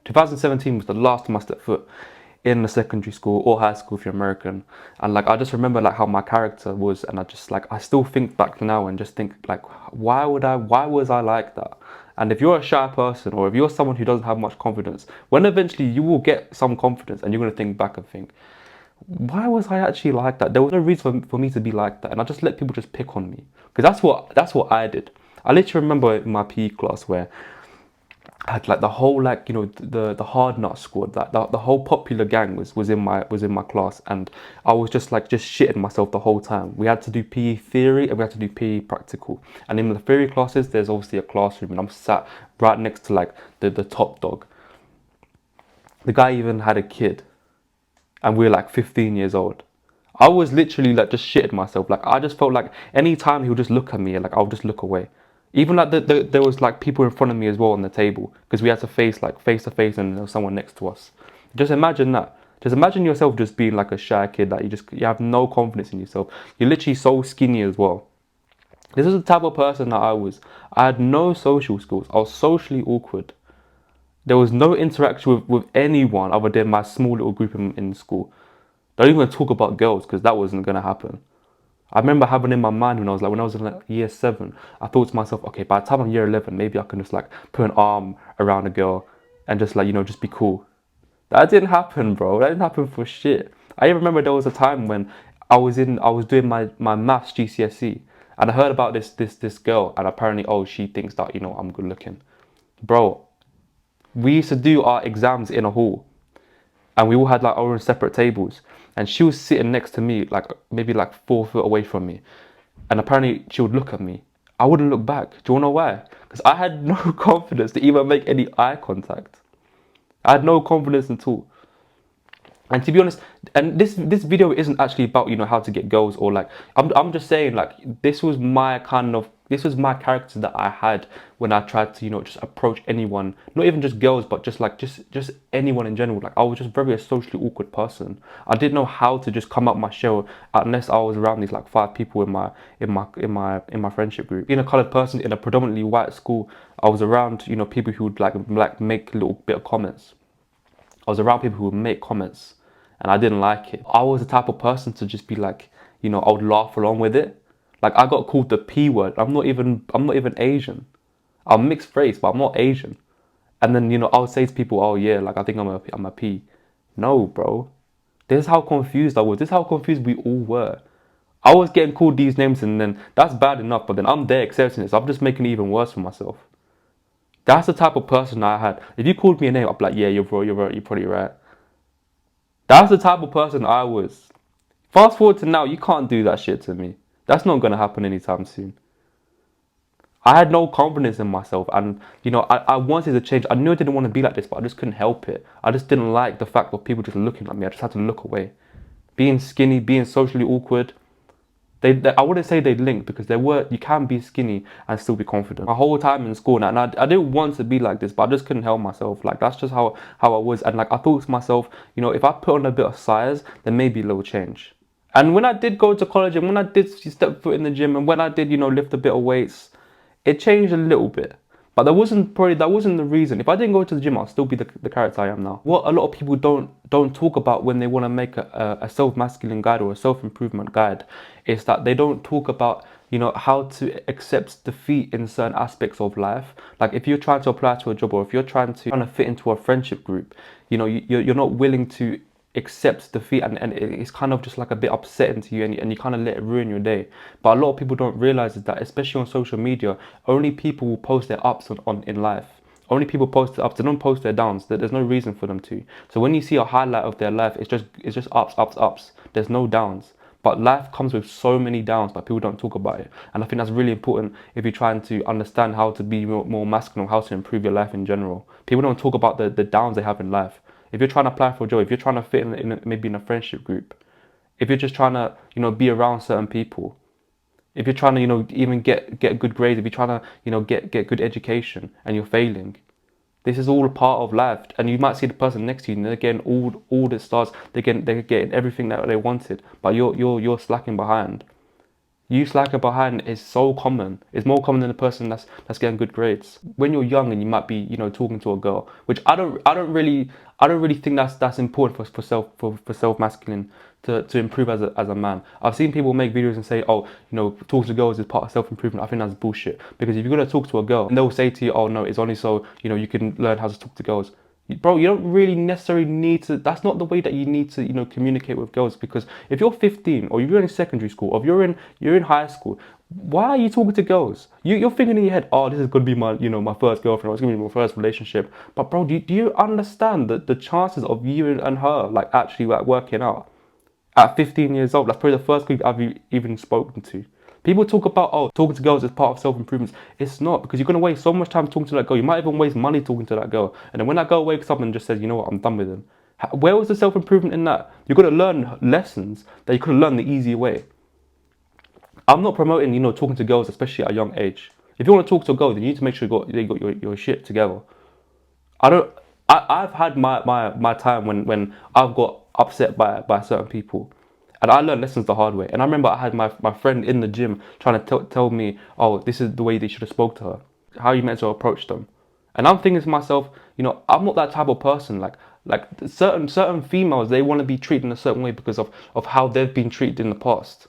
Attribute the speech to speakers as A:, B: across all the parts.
A: 2017 was the last time I stepped foot in a secondary school or high school if you're American. And like I just remember like how my character was, and I just like I still think back now and just think like why was I like that? And if you're a shy person or if you're someone who doesn't have much confidence, when eventually you will get some confidence and you're gonna think back and think, why was I actually like that? There was no reason for me to be like that, and I just let people just pick on me because that's what I did. I literally remember in my PE class where I had like the whole like the hard nut squad, that the whole popular gang was in my class, and I was just like just shitting myself the whole time. We had to do PE theory and we had to do PE practical, and in the theory classes there's obviously a classroom, and I'm sat right next to like the top dog. The guy even had a kid, and we were like 15 years old. I was literally like just shitting myself. Like I just felt like any time he would just look at me, like I'll just look away. Even like there was like people in front of me as well on the table because we had to face to face, and there was someone next to us. Just imagine that. Just imagine yourself just being like a shy kid that you have no confidence in yourself. You're literally so skinny as well. This is the type of person that I was. I had no social skills. I was socially awkward. There was no interaction with anyone other than my small little group in school. Don't even talk about girls because that wasn't gonna happen. I remember having in my mind when I was in like year 7, I thought to myself, okay, by the time I'm year 11, maybe I can just like put an arm around a girl and just like just be cool. That didn't happen, bro. That didn't happen for shit. I even remember there was a time when I was doing my maths GCSE, and I heard about this girl, and apparently she thinks that I'm good looking, bro. We used to do our exams in a hall, and we all had like our own separate tables, and she was sitting next to me like maybe like 4 foot away from me, and apparently she would look at me. I wouldn't look back. Do you want to know why? Because I had no confidence to even make any eye contact. I had no confidence at all. And to be honest, and this video isn't actually about how to get girls, or like I'm just saying like this was my character that I had when I tried to just approach anyone, not even just girls, but just anyone in general. Like I was just very a socially awkward person. I didn't know how to just come out my shell unless I was around these like 5 people in my friendship group. Being a colored person in a predominantly white school, I was around people who would like make a little bit of comments. I was around people who would make comments, and I didn't like it. I was the type of person to just be like, I would laugh along with it. Like I got called the P word. I'm not even Asian. I'm mixed race, but I'm not Asian. And then I would say to people, oh yeah, like I think I'm a P. No, bro. This is how confused I was. This is how confused we all were. I was getting called these names, and then that's bad enough, but then I'm there accepting it. So I'm just making it even worse for myself. That's the type of person I had. If you called me a name, I'd be like, yeah, you're right, you're probably right. That's the type of person I was. Fast forward to now, you can't do that shit to me. That's not gonna happen anytime soon. I had no confidence in myself, and I wanted to change. I knew I didn't want to be like this, but I just couldn't help it. I just didn't like the fact of people just looking at me. I just had to look away. Being skinny, being socially awkward, I wouldn't say they link, because you can be skinny and still be confident. My whole time in school now, and I didn't want to be like this, but I just couldn't help myself. Like that's just how I was, and like I thought to myself, if I put on a bit of size, then maybe a little change. And when I did go to college, and when I did step foot in the gym, and when I did lift a bit of weights, it changed a little bit. But that wasn't the reason. If I didn't go to the gym, I'll still be the character I am now. What a lot of people don't talk about when they want to make a self-masculine guide or a self-improvement guide is that they don't talk about how to accept defeat in certain aspects of life. Like if you're trying to apply to a job, or if you're trying to fit into a friendship group, you're not willing to accept defeat, and it's kind of just like a bit upsetting to you, and you kind of let it ruin your day. But a lot of people don't realize is that, especially on social media, only people will post their ups on in life. Only people post their ups. They don't post their downs. There's no reason for them to. So when you see a highlight of their life, it's just ups, ups, ups. There's no downs. But life comes with so many downs, but people don't talk about it. And I think that's really important if you're trying to understand how to be more masculine, or how to improve your life in general. People don't talk about the downs they have in life. If you're trying to apply for a job, if you're trying to fit maybe in a friendship group, if you're just trying to be around certain people, if you're trying to even get good grades, if you're trying to get good education and you're failing, this is all a part of life. And you might see the person next to you, and they're getting all the stars, they're getting everything that they wanted, but you're slacking behind. You slacking behind is so common. It's more common than the person that's getting good grades. When you're young and you might be, talking to a girl, which I don't really think that's important for self masculine to improve as a man. I've seen people make videos and say, oh, talking to girls is part of self improvement. I think that's bullshit. Because if you're gonna talk to a girl and they'll say to you, oh no, it's only so you can learn how to talk to girls. Bro, you don't really necessarily need to. That's not the way that you need to, communicate with girls. Because if you're 15, or if you're in secondary school, or if you're in high school, why are you talking to girls? You're thinking in your head, oh, this is gonna be my, my first girlfriend, or it's gonna be my first relationship. But bro, do you understand the chances of you and her like actually like working out at 15 years old? That's probably the first group I've even spoken to. People talk about, oh, talking to girls is part of self-improvement. It's not, because you're going to waste so much time talking to that girl. You might even waste money talking to that girl. And then when that girl wakes up and just says, you know what, I'm done with him. Where was the self-improvement in that? You're going to learn lessons that you could have learned the easy way. I'm not promoting, talking to girls, especially at a young age. If you want to talk to a girl, then you need to make sure you got your shit together. I've had my time when I've got upset by certain people. And I learned lessons the hard way. And I remember I had my friend in the gym trying to tell me, oh, this is the way they should have spoke to her. How you meant to approach them. And I'm thinking to myself, I'm not that type of person. Like certain females, they want to be treated in a certain way because of how they've been treated in the past.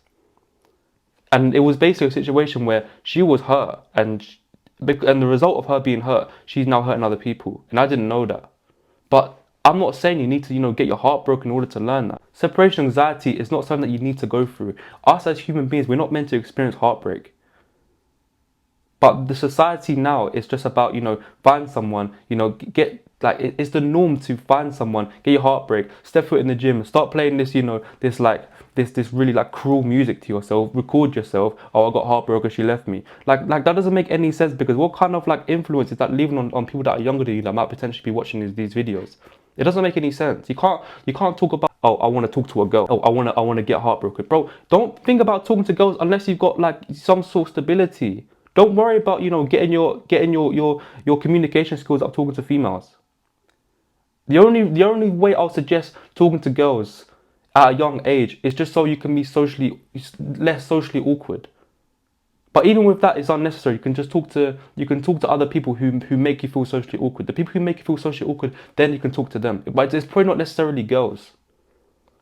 A: And it was basically a situation where she was hurt, and the result of her being hurt, she's now hurting other people. And I didn't know that. But I'm not saying you need to, get your heart broken in order to learn that. Separation anxiety is not something that you need to go through. Us as human beings, we're not meant to experience heartbreak. But the society now is just about, find someone, get like it's the norm to find someone, get your heartbreak, step foot in the gym, start playing this, this really like cruel music to yourself, record yourself. Oh, I got heartbroken, she left me. Like that doesn't make any sense, because what kind of like influence is that leaving on people that are younger than you that might potentially be watching these videos? It doesn't make any sense. You can't talk about, oh, I want to talk to a girl. Oh, I want to get heartbroken. Bro, don't think about talking to girls unless you've got like some sort of stability. Don't worry about, getting your communication skills up talking to females. The only way I'll suggest talking to girls at a young age is just so you can be less socially awkward. But even with that, it's unnecessary. You can talk to other people who make you feel socially awkward. The people who make you feel socially awkward, then you can talk to them. But it's probably not necessarily girls.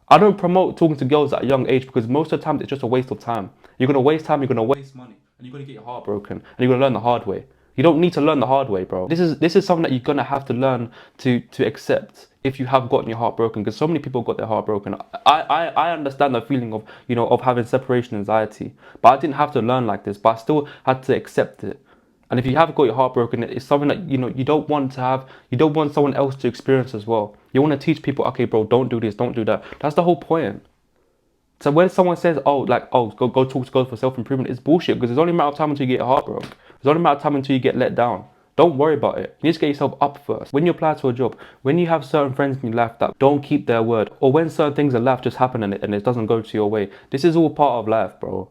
A: I don't promote talking to girls at a young age, because most of the time it's just a waste of time. You're gonna waste time, you're gonna waste money, and you're gonna get your heart broken, and you're gonna learn the hard way. You don't need to learn the hard way, bro. This is something that you're gonna have to learn to accept if you have gotten your heart broken, because so many people got their heart broken. I understand the feeling of of having separation anxiety, but I didn't have to learn like this, but I still had to accept it. And if you have got your heart broken, it's something that you don't want to have. You don't want someone else to experience as well. You want to teach people, okay, bro, don't do this, don't do that. That's the whole point. So when someone says, oh, go talk to girls for self-improvement, it's bullshit, because it's only a matter of time until you get your heart broke. It's only a matter of time until you get let down. Don't worry about it. You need to get yourself up first. When you apply to a job, when you have certain friends in your life that don't keep their word, or when certain things in life just happen and it doesn't go to your way, this is all part of life, bro.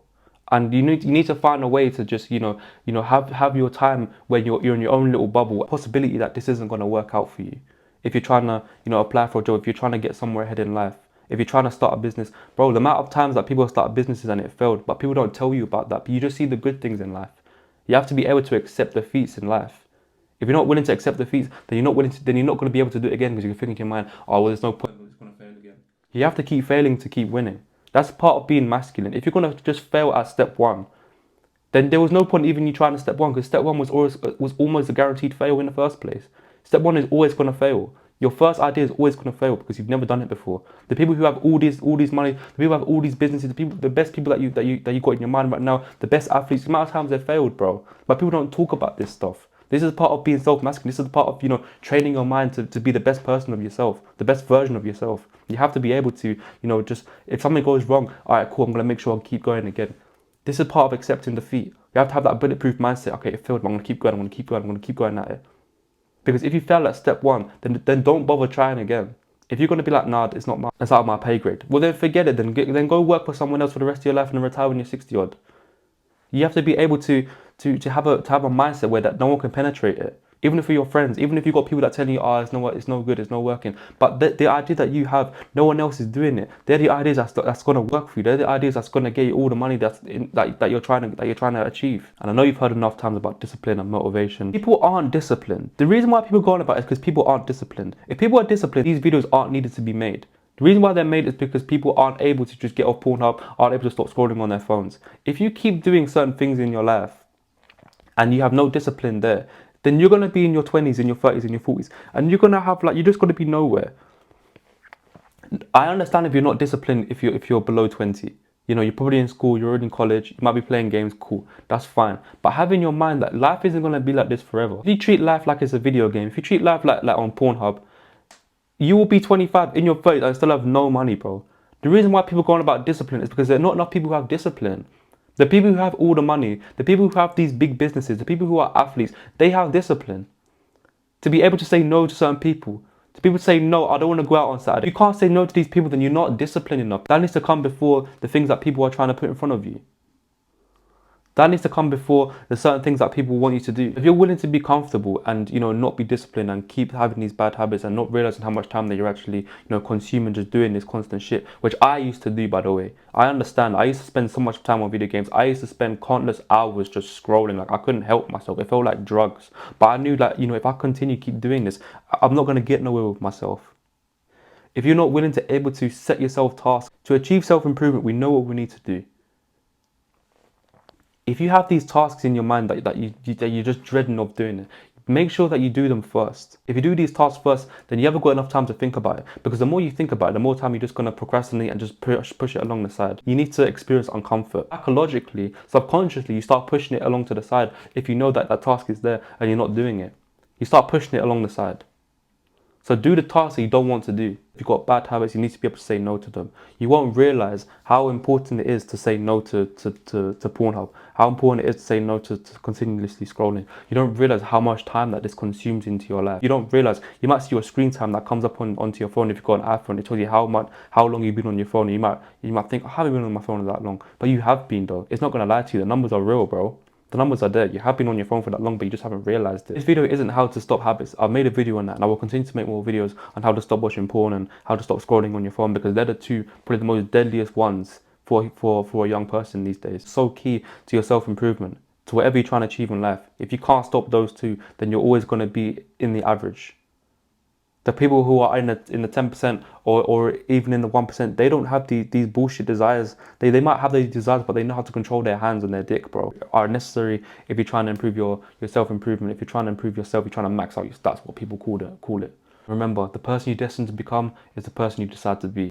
A: And you need to find a way to just have your time when you're in your own little bubble. Possibility that this isn't going to work out for you. If you're trying to apply for a job, if you're trying to get somewhere ahead in life, if you're trying to start a business, bro, the amount of times that people start businesses and it failed, but people don't tell you about that. But you just see the good things in life. You have to be able to accept defeats in life. If you're not willing to accept defeats, then you're not going to be able to do it again, because you're thinking in your mind, oh, well, there's no point, it's going to fail again. You have to keep failing to keep winning. That's part of being masculine. If you're going to just fail at step one, then there was no point even you trying to step one, because step one was almost a guaranteed fail in the first place. Step one is always going to fail. Your first idea is always going to fail, because you've never done it before. The people who have all these money, the people who have all these businesses, the best people that you got in your mind right now, the best athletes, the amount of times they've failed, bro. But people don't talk about this stuff. This is part of being self-masculine. This is part of, training your mind to be the best person of yourself, the best version of yourself. You have to be able to, just, if something goes wrong, all right, cool, I'm going to make sure I keep going again. This is part of accepting defeat. You have to have that bulletproof mindset. Okay, it failed, but I'm going to keep going, I'm going to keep going, I'm going to keep going at it. Because if you fail at step one, then don't bother trying again. If you're going to be like, nah, it's out of my pay grade, well, then forget it. Then go work for someone else for the rest of your life and then retire when you're 60 odd. You have to be able to have a mindset where that no one can penetrate it. Even if for your friends, even if you've got people that tell you, oh, it's no good, it's not working. But the idea that you have, no one else is doing it. They're the ideas that's gonna work for you. They're the ideas that's gonna get you all the money that you're trying to achieve. And I know you've heard enough times about discipline and motivation. People aren't disciplined. The reason why people go on about it is because people aren't disciplined. If people are disciplined, these videos aren't needed to be made. The reason why they're made is because people aren't able to just get off Pornhub, aren't able to stop scrolling on their phones. If you keep doing certain things in your life and you have no discipline there, then you're going to be in your 20s, in your 30s, in your 40s, and you're going to have you're just going to be nowhere. I understand if you're not disciplined, if you're below 20. You know, you're probably in school, you're already in college, you might be playing games, cool, that's fine. But have in your mind that life isn't going to be like this forever. If you treat life like it's a video game, if you treat life like on Pornhub, you will be 25 in your 30s and still have no money, bro. The reason why people go on about discipline is because there are not enough people who have discipline. The people who have all the money, the people who have these big businesses, the people who are athletes, they have discipline. To be able to say no to certain people. To people say, no, I don't want to go out on Saturday. If you can't say no to these people, then you're not disciplined enough. That needs to come before the things that people are trying to put in front of you. That needs to come before the certain things that people want you to do. If you're willing to be comfortable and, you know, not be disciplined and keep having these bad habits and not realizing how much time that you're actually, you know, consuming just doing this constant shit, which I used to do, by the way. I understand. I used to spend so much time on video games. I used to spend countless hours just scrolling. Like, I couldn't help myself. It felt like drugs. But I knew that, you know, if I keep doing this, I'm not going to get nowhere with myself. If you're not willing to able to set yourself tasks to achieve self-improvement, we know what we need to do. If you have these tasks in your mind that you're just dreading of doing it, make sure that you do them first. If you do these tasks first, then you haven't got enough time to think about it. Because the more you think about it, the more time you're just going to procrastinate and just push it along the side. You need to experience uncomfort. Psychologically, subconsciously, you start pushing it along to the side if you know that that task is there and you're not doing it. You start pushing it along the side. So do the tasks that you don't want to do. If you've got bad habits, you need to be able to say no to them. You won't realize how important it is to say no to Pornhub. How important it is to say no to continuously scrolling. You don't realize how much time that this consumes into your life. You don't realize, you might see your screen time that comes up onto your phone if you've got an iPhone. It tells you how long you've been on your phone. You might think, I haven't been on my phone that long. But you have been though. It's not going to lie to you. The numbers are real, bro. The numbers are there. You have been on your phone for that long, but you just haven't realized it. This video isn't how to stop habits. I've made a video on that, and I will continue to make more videos on how to stop watching porn and how to stop scrolling on your phone, because they're the two, probably the most deadliest ones for a young person these days. So key to your self-improvement, to whatever you're trying to achieve in life. If you can't stop those two, then you're always going to be in the average. The people who are in the 10% or even in the 1%, they don't have these bullshit desires. They might have these desires, but they know how to control their hands and their dick, bro. Are necessary if you're trying to improve your self-improvement. If you're trying to improve yourself, you're trying to max out your stats, what people call it. Remember, the person you're destined to become is the person you decide to be.